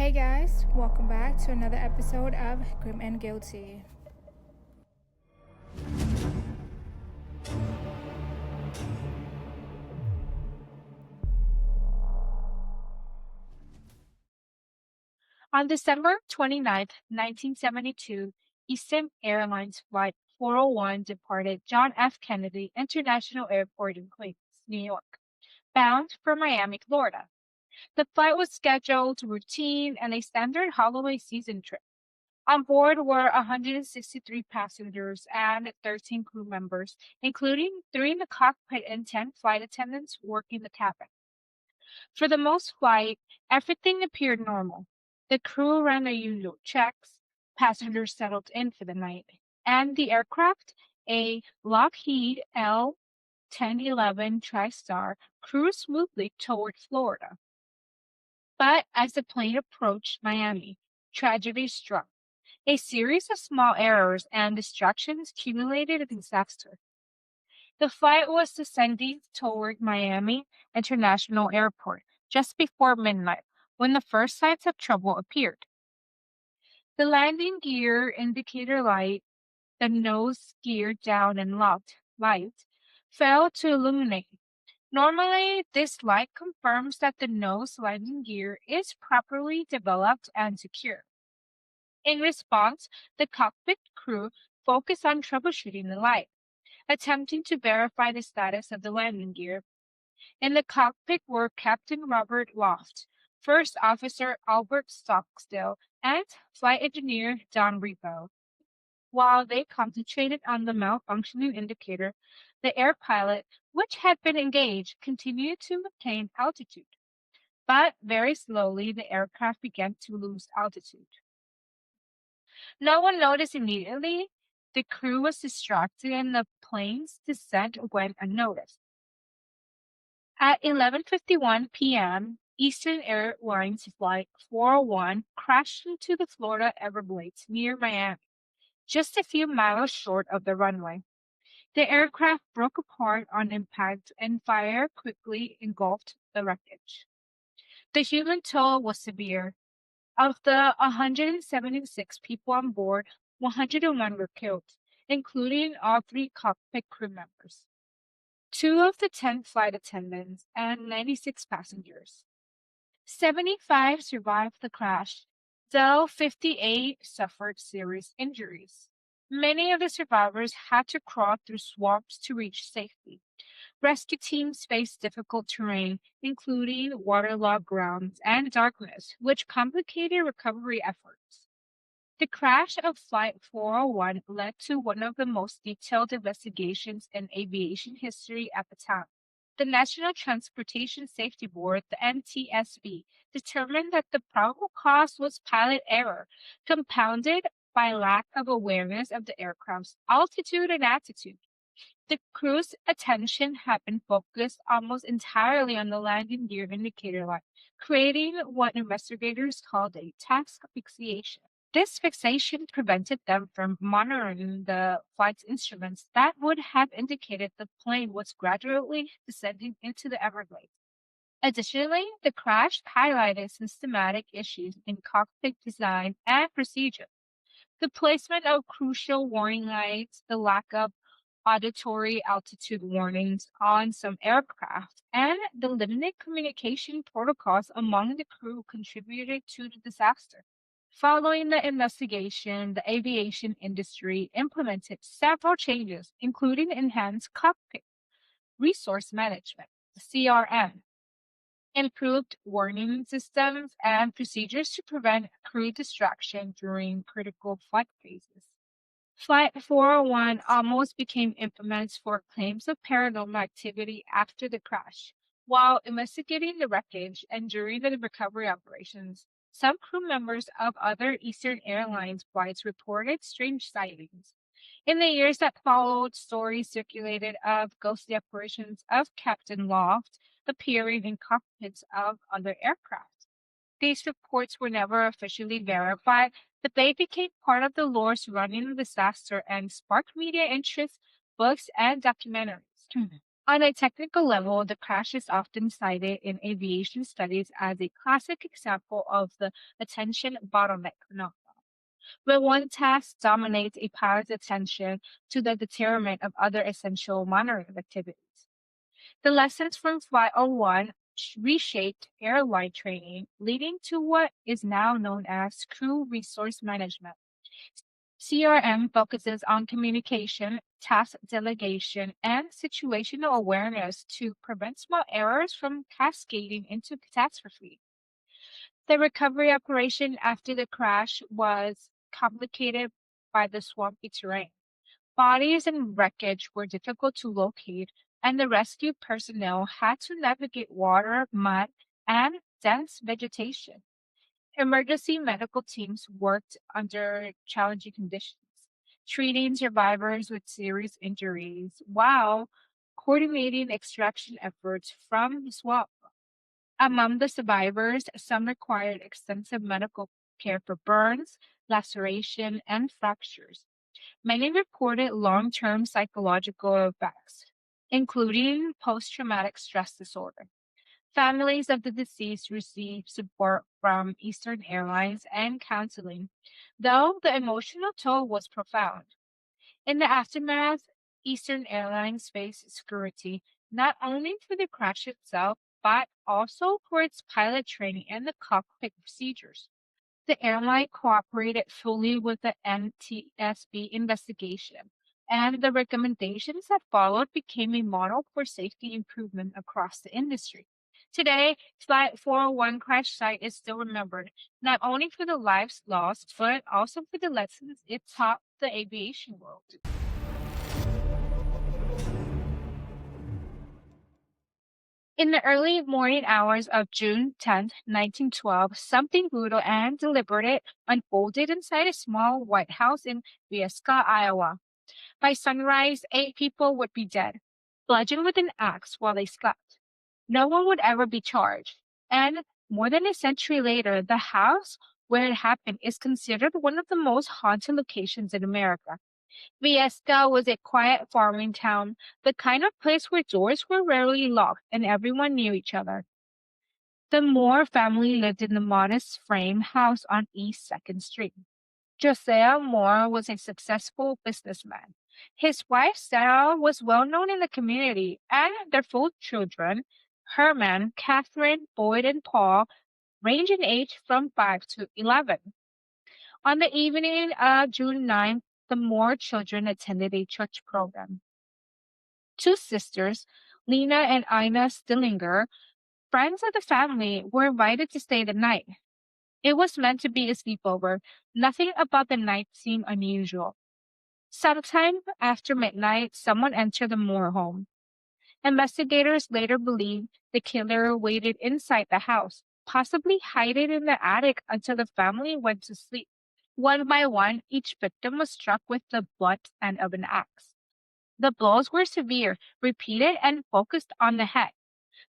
Hey guys, welcome back to another episode of Grim and Guilty. On December 29th, 1972, Eastern Airlines Flight 401 departed John F. Kennedy International Airport in Queens, New York, bound for Miami, Florida. The flight was scheduled, routine, and a standard holiday season trip. On board were 163 passengers and 13 crew members, including 3 in the cockpit and 10 flight attendants working the cabin. For the most flight, everything appeared normal. The crew ran their usual checks, passengers settled in for the night, and the aircraft, a Lockheed L-1011 TriStar, cruised smoothly toward Florida. But as the plane approached Miami, tragedy struck. A series of small errors and distractions accumulated a disaster. The flight was descending toward Miami International Airport just before midnight when the first signs of trouble appeared. The landing gear indicator light, the nose gear down and locked light, failed to illuminate. Normally, this light confirms that the nose landing gear is properly developed and secure. In response, the cockpit crew focused on troubleshooting the light, attempting to verify the status of the landing gear. In the cockpit were Captain Robert Loft, First Officer Albert Stockstill, and Flight Engineer Don Repo. While they concentrated on the malfunctioning indicator, the air pilot, which had been engaged, continued to maintain altitude. But very slowly, the aircraft began to lose altitude. No one noticed immediately. The crew was distracted and the plane's descent went unnoticed. At 11:51 p.m., Eastern Airlines Flight 401 crashed into the Florida Everglades near Miami, just a few miles short of the runway. The aircraft broke apart on impact and fire quickly engulfed the wreckage. The human toll was severe. Of the 176 people on board, 101 were killed, including all 3 cockpit crew members, 2 of the 10 flight attendants, and 96 passengers. 75 survived the crash, though 58 suffered serious injuries. Many of the survivors had to crawl through swamps to reach safety. Rescue teams faced difficult terrain, including waterlogged grounds and darkness, which complicated recovery efforts. The crash of Flight 401 led to one of the most detailed investigations in aviation history at the time. The National Transportation Safety Board, the NTSB, determined that the probable cause was pilot error, compounded by lack of awareness of the aircraft's altitude and attitude. The crew's attention had been focused almost entirely on the landing gear indicator light, creating what investigators called a task fixation. This fixation prevented them from monitoring the flight's instruments that would have indicated the plane was gradually descending into the Everglades. Additionally, the crash highlighted systematic issues in cockpit design and procedure. The placement of crucial warning lights, the lack of auditory altitude warnings on some aircraft, and the limited communication protocols among the crew contributed to the disaster. Following the investigation, the aviation industry implemented several changes, including enhanced cockpit resource management, CRM, improved warning systems, and procedures to prevent crew distraction during critical flight phases. Flight 401 almost became infamous for claims of paranormal activity after the crash. While investigating the wreckage and during the recovery operations, some crew members of other Eastern Airlines flights reported strange sightings. In the years that followed, stories circulated of ghostly apparitions of Captain Loft appearing in cockpits of other aircraft. These reports were never officially verified, but they became part of the lore surrounding the disaster and sparked media interest, books, and documentaries. On a technical level, the crash is often cited in aviation studies as a classic example of the attention bottleneck phenomenon, where one task dominates a pilot's attention to the detriment of other essential monitoring activities. The lessons from Flight 01 reshaped airline training, leading to what is now known as crew resource management. CRM focuses on communication, task delegation, and situational awareness to prevent small errors from cascading into catastrophe. The recovery operation after the crash was complicated by the swampy terrain. Bodies and wreckage were difficult to locate, and the rescue personnel had to navigate water, mud, and dense vegetation. Emergency medical teams worked under challenging conditions, treating survivors with serious injuries while coordinating extraction efforts from the swamp. Among the survivors, some required extensive medical care for burns, laceration, and fractures. Many reported long-term psychological effects, including post-traumatic stress disorder. Families of the deceased received support from Eastern Airlines and counseling, though the emotional toll was profound. In the aftermath, Eastern Airlines faced scrutiny not only for the crash itself, but also for its pilot training and the cockpit procedures. The airline cooperated fully with the NTSB investigation, and the recommendations that followed became a model for safety improvement across the industry. Today, Flight 401 crash site is still remembered, not only for the lives lost, but also for the lessons it taught the aviation world. In the early morning hours of June 10th, 1912, something brutal and deliberate unfolded inside a small white house in Villesca, Iowa. By sunrise, 8 people would be dead, bludgeoned with an axe while they slept. No one would ever be charged. And more than a century later, the house where it happened is considered one of the most haunted locations in America. Villesca was a quiet farming town, the kind of place where doors were rarely locked and everyone knew each other. The Moore family lived in the modest frame house on East 2nd Street. Josiah Moore was a successful businessman. His wife Sarah was well known in the community, and their 4 children, Herman, Catherine, Boyd, and Paul, range in age from 5 to 11. On the evening of June 9th, the Moore children attended a church program. 2 sisters, Lena and Ina Stillinger, friends of the family, were invited to stay the night. It was meant to be a sleepover. Nothing about the night seemed unusual. Sometime after midnight, someone entered the Moore home. Investigators later believed the killer waited inside the house, possibly hiding in the attic until the family went to sleep. One by one, each victim was struck with the blunt end of an axe. The blows were severe, repeated, and focused on the head.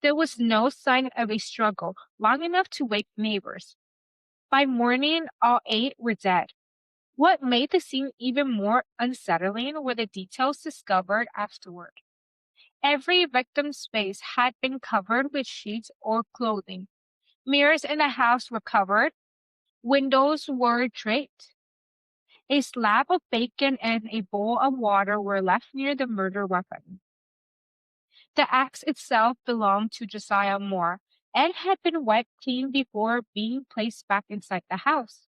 There was no sign of a struggle long enough to wake neighbors. By morning, all 8 were dead. What made the scene even more unsettling were the details discovered afterward. Every victim's face had been covered with sheets or clothing. Mirrors in the house were covered. Windows were draped. A slab of bacon and a bowl of water were left near the murder weapon. The axe itself belonged to Josiah Moore and had been wiped clean before being placed back inside the house.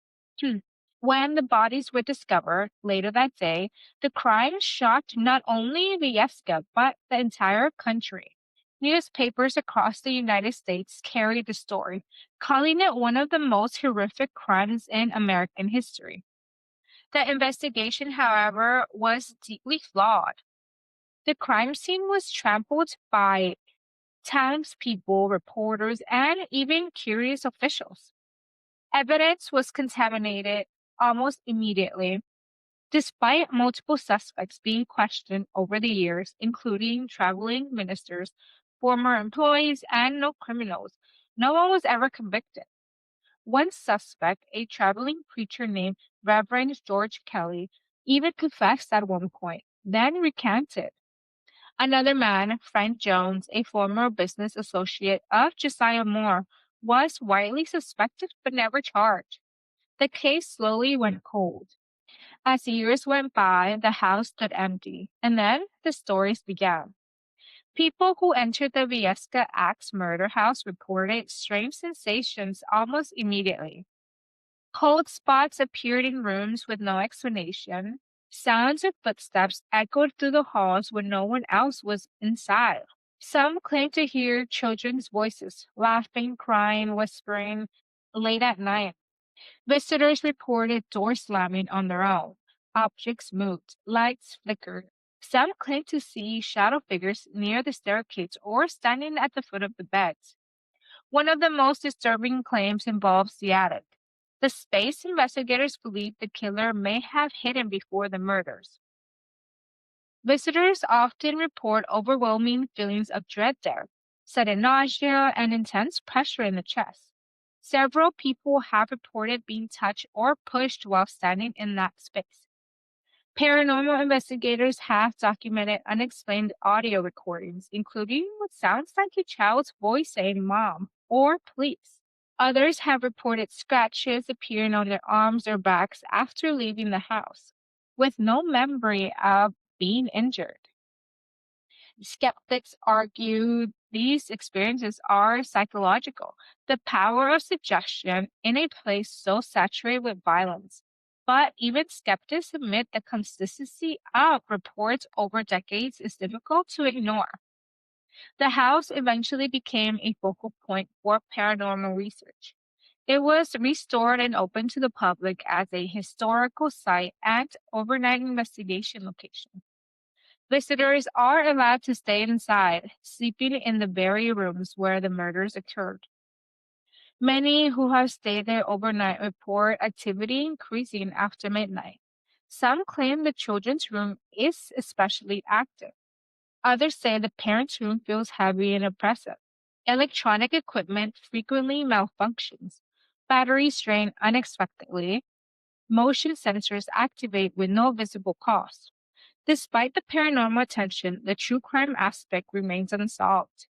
When the bodies were discovered later that day, the crime shocked not only Villesca but the entire country. Newspapers across the United States carried the story, calling it one of the most horrific crimes in American history. The investigation, however, was deeply flawed. The crime scene was trampled by townspeople, reporters, and even curious officials. Evidence was contaminated almost immediately. Despite multiple suspects being questioned over the years, including traveling ministers, former employees, and no criminals, no one was ever convicted. One suspect, a traveling preacher named Reverend George Kelly, even confessed at one point, then recanted. Another man, Frank Jones, a former business associate of Josiah Moore, was widely suspected but never charged. The case slowly went cold. As years went by, the house stood empty, and then the stories began. People who entered the Villisca Axe Murder House reported strange sensations almost immediately. Cold spots appeared in rooms with no explanation. Sounds of footsteps echoed through the halls when no one else was inside. Some claimed to hear children's voices, laughing, crying, whispering, late at night. Visitors reported doors slamming on their own. Objects moved, lights flickered. Some claimed to see shadow figures near the staircase or standing at the foot of the beds. One of the most disturbing claims involves the attic, the space investigators believe the killer may have hidden before the murders. Visitors often report overwhelming feelings of dread there, sudden nausea, and intense pressure in the chest. Several people have reported being touched or pushed while standing in that space. Paranormal investigators have documented unexplained audio recordings, including what sounds like a child's voice saying "Mom" or "Please." Others have reported scratches appearing on their arms or backs after leaving the house, with no memory of being injured. Skeptics argue these experiences are psychological, the power of suggestion in a place so saturated with violence. But even skeptics admit the consistency of reports over decades is difficult to ignore. The house eventually became a focal point for paranormal research. It was restored and opened to the public as a historical site and overnight investigation location. Visitors are allowed to stay inside, sleeping in the very rooms where the murders occurred. Many who have stayed there overnight report activity increasing after midnight. Some claim the children's room is especially active. Others say the parents' room feels heavy and oppressive. Electronic equipment frequently malfunctions. Batteries drain unexpectedly. Motion sensors activate with no visible cause. Despite the paranormal attention, the true crime aspect remains unsolved.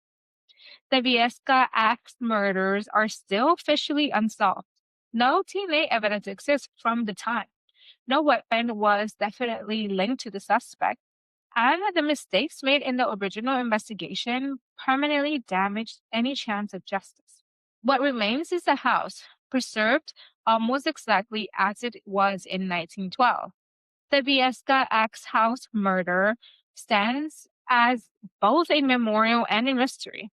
The Villesca Axe murders are still officially unsolved. No DNA evidence exists from the time. No weapon was definitely linked to the suspect, and the mistakes made in the original investigation permanently damaged any chance of justice. What remains is a house, preserved almost exactly as it was in 1912. The Villisca Axe House murder stands as both a memorial and a mystery,